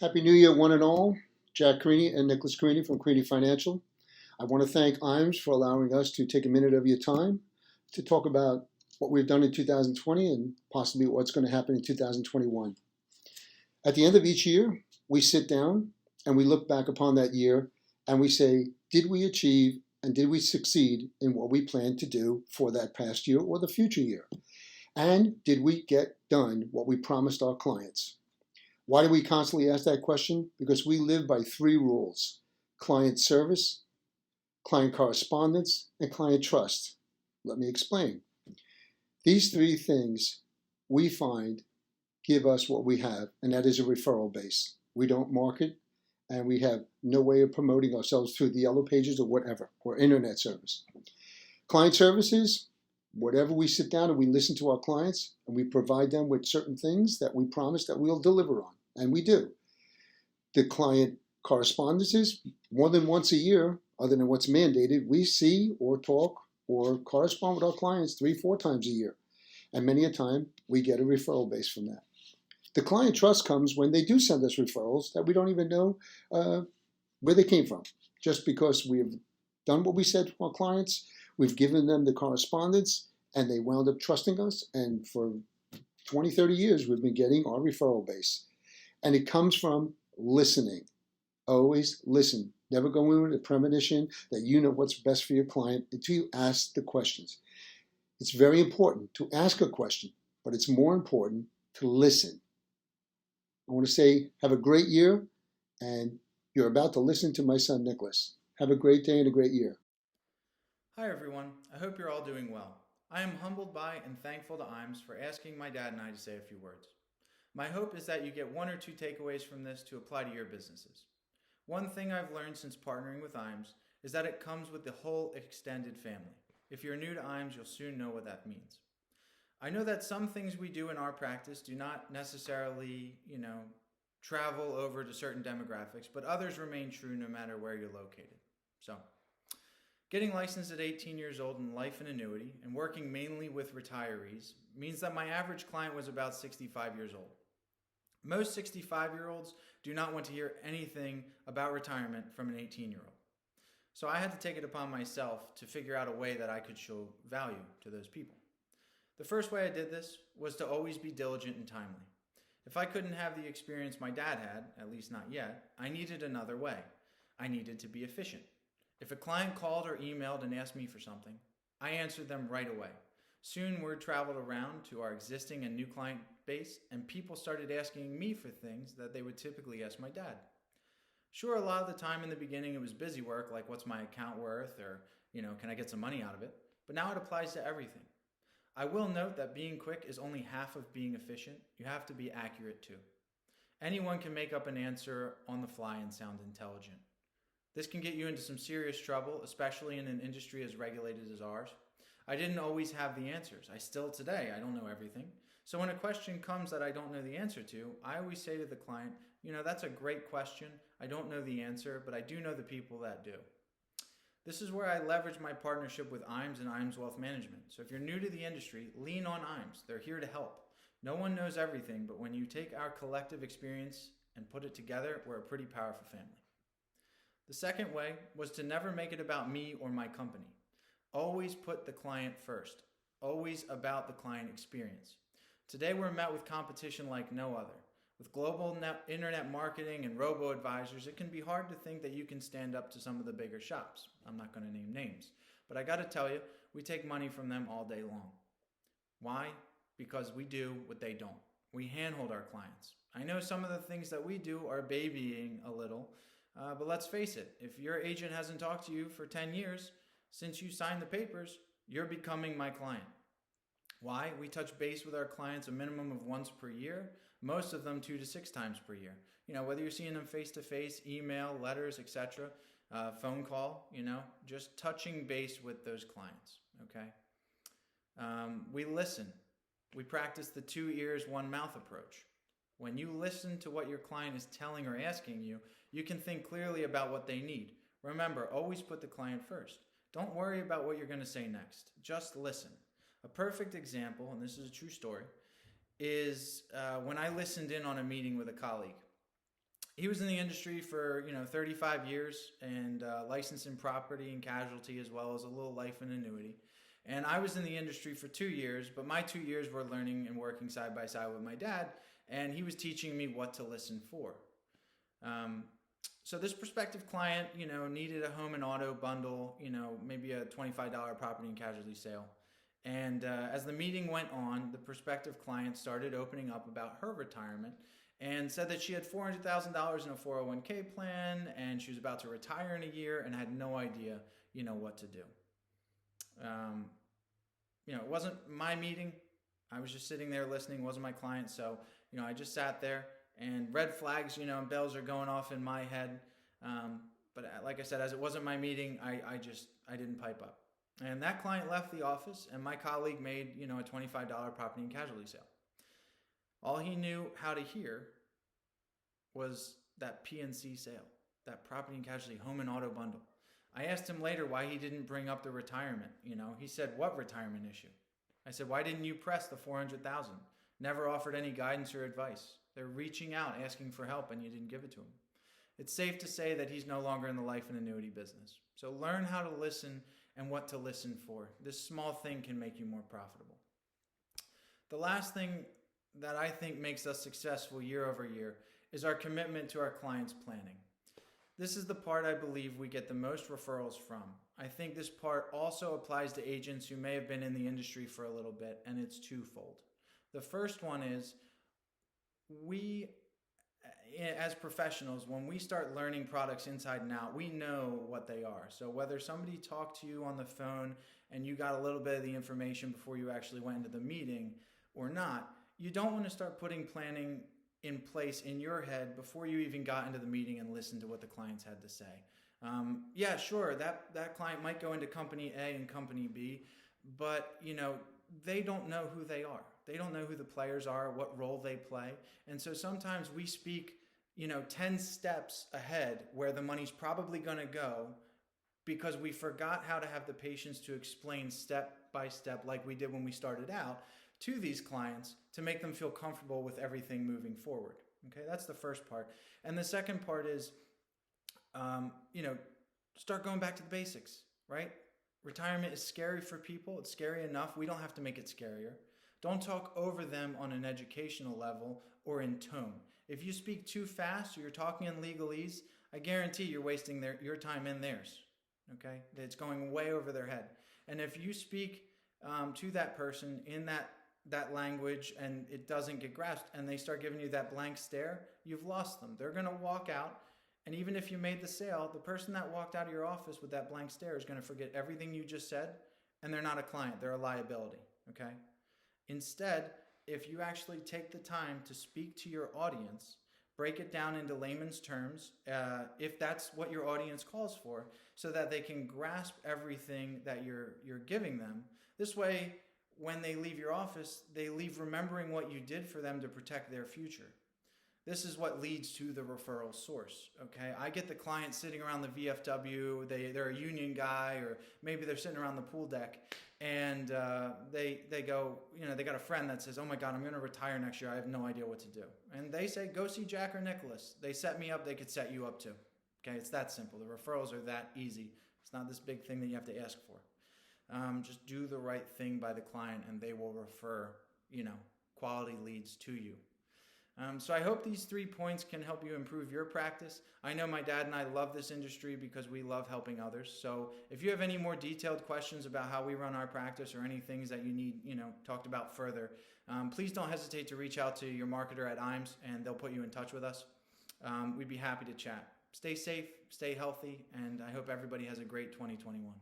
Happy New Year, one and all. Jack Carini and Nicholas Carini from Carini Financial. I want to thank IMES for allowing us to take a minute of your time to talk about what we've done in 2020 and possibly what's going to happen in 2021. At the end of each year, we sit down and we look back upon that year and we say, did we achieve and did we succeed in what we planned to do for that past year or the future year? And did we get done what we promised our clients? Why do we constantly ask that question? Because we live by three rules: client service, client correspondence, and client trust. Let me explain. These three things we find give us what we have, and that is a referral base. We don't market, and we have no way of promoting ourselves through the yellow pages or whatever, or internet service. Client services, whatever we sit down and we listen to our clients and we provide them with certain things that we promise that we'll deliver on, and we do. The client correspondences, more than once a year, other than what's mandated, we see or talk or correspond with our clients 3-4 times a year. And many a time we get a referral base from that. The client trust comes when they do send us referrals that we don't even know where they came from. Just because we've done what we said to our clients, we've given them the correspondence, and they wound up trusting us. And for 20, 30 years, we've been getting our referral base. And it comes from listening. Always listen. Never go in with a premonition that you know what's best for your client until you ask the questions. It's very important to ask a question, but it's more important to listen. I want to say, have a great year, and you're about to listen to my son, Nicholas. Have a great day and a great year. Hi everyone, I hope you're all doing well. I am humbled by and thankful to IMES for asking my dad and I to say a few words. My hope is that you get one or two takeaways from this to apply to your businesses. One thing I've learned since partnering with IMES is that it comes with the whole extended family. If you're new to IMES, you'll soon know what that means. I know that some things we do in our practice do not necessarily, travel over to certain demographics, but others remain true no matter where you're located. So, getting licensed at 18 years old in life and annuity and working mainly with retirees means that my average client was about 65 years old. Most 65-year-olds do not want to hear anything about retirement from an 18-year-old. So I had to take it upon myself to figure out a way that I could show value to those people. The first way I did this was to always be diligent and timely. If I couldn't have the experience my dad had, at least not yet, I needed another way. I needed to be efficient. If a client called or emailed and asked me for something, I answered them right away. Soon word traveled around to our existing and new client base, and people started asking me for things that they would typically ask my dad. Sure, a lot of the time in the beginning it was busy work, like what's my account worth, or, can I get some money out of it? But now it applies to everything. I will note that being quick is only half of being efficient. You have to be accurate too. Anyone can make up an answer on the fly and sound intelligent. This can get you into some serious trouble, especially in an industry as regulated as ours. I didn't always have the answers. I still today, I don't know everything. So when a question comes that I don't know the answer to, I always say to the client, that's a great question. I don't know the answer, but I do know the people that do. This is where I leverage my partnership with IMES and IMES Wealth Management. So if you're new to the industry, lean on IMES. They're here to help. No one knows everything, but when you take our collective experience and put it together, we're a pretty powerful family. The second way was to never make it about me or my company. Always put the client first. Always about the client experience. Today we're met with competition like no other. With global internet marketing and robo-advisors, it can be hard to think that you can stand up to some of the bigger shops. I'm not going to name names. But I got to tell you, we take money from them all day long. Why? Because we do what they don't. We handhold our clients. I know some of the things that we do are babying a little, but let's face it, if your agent hasn't talked to you for 10 years, since you signed the papers, you're becoming my client. Why? We touch base with our clients a minimum of once per year, most of them 2 to 6 times per year. Whether you're seeing them face-to-face, email, letters, etc., phone call, just touching base with those clients, okay? We listen. We practice the 2 ears, 1 mouth approach. When you listen to what your client is telling or asking you, you can think clearly about what they need. Remember, always put the client first. Don't worry about what you're going to say next. Just listen. A perfect example, and this is a true story, is when I listened in on a meeting with a colleague. He was in the industry for 35 years and licensed in property and casualty as well as a little life and annuity. And I was in the industry for 2 years, but my 2 years were learning and working side by side with my dad, and he was teaching me what to listen for. Um, so this prospective client, needed a home and auto bundle, maybe a $25 property and casualty sale. And as the meeting went on, the prospective client started opening up about her retirement and said that she had $400,000 in a 401k plan and she was about to retire in a year and had no idea, what to do. It wasn't my meeting. I was just sitting there listening. It wasn't my client. So, I just sat there and red flags, and bells are going off in my head. But like I said, as it wasn't my meeting, I didn't pipe up. And that client left the office and my colleague made, a $25 property and casualty sale. All he knew how to hear was that PNC sale, that property and casualty home and auto bundle. I asked him later why he didn't bring up the retirement. He said, "What retirement issue?" I said, "Why didn't you press the 400,000? Never offered any guidance or advice. They're reaching out, asking for help, and you didn't give it to him." It's safe to say that he's no longer in the life and annuity business. So learn how to listen and what to listen for. This small thing can make you more profitable. The last thing that I think makes us successful year over year is our commitment to our clients' planning. This is the part I believe we get the most referrals from. I think this part also applies to agents who may have been in the industry for a little bit, and it's twofold. The first one is we, as professionals, when we start learning products inside and out, we know what they are. So whether somebody talked to you on the phone and you got a little bit of the information before you actually went into the meeting or not, you don't want to start putting planning in place in your head before you even got into the meeting and listened to what the clients had to say. Yeah, sure, that client might go into company A and company B, but they don't know who they are. They don't know who the players are, what role they play. And so sometimes we speak, 10 steps ahead where the money's probably going to go because we forgot how to have the patience to explain step by step, like we did when we started out, to these clients to make them feel comfortable with everything moving forward. Okay, that's the first part. And the second part is, start going back to the basics, right? Retirement is scary for people. It's scary enough. We don't have to make it scarier. Don't talk over them on an educational level or in tone. If you speak too fast or you're talking in legalese, I guarantee you're wasting your time and theirs. Okay, it's going way over their head. And if you speak to that person in that language and it doesn't get grasped and they start giving you that blank stare, you've lost them. They're going to walk out, and even if you made the sale, the person that walked out of your office with that blank stare is going to forget everything you just said, and they're not a client, they're a liability, okay? Instead, if you actually take the time to speak to your audience, break it down into layman's terms, if that's what your audience calls for, so that they can grasp everything that you're giving them. This way, when they leave your office, they leave remembering what you did for them to protect their future. This is what leads to the referral source, okay? I get the client sitting around the VFW, they're a union guy, or maybe they're sitting around the pool deck, and they go, they got a friend that says, "Oh my God, I'm going to retire next year. I have no idea what to do." And they say, "Go see Jack or Nicholas. They set me up. They could set you up too." Okay, it's that simple. The referrals are that easy. It's not this big thing that you have to ask for. Just do the right thing by the client, and they will refer, quality leads to you. So I hope these 3 points can help you improve your practice. I know my dad and I love this industry because we love helping others. So if you have any more detailed questions about how we run our practice or any things that you need, talked about further, please don't hesitate to reach out to your marketer at IMES and they'll put you in touch with us. We'd be happy to chat. Stay safe, stay healthy, and I hope everybody has a great 2021.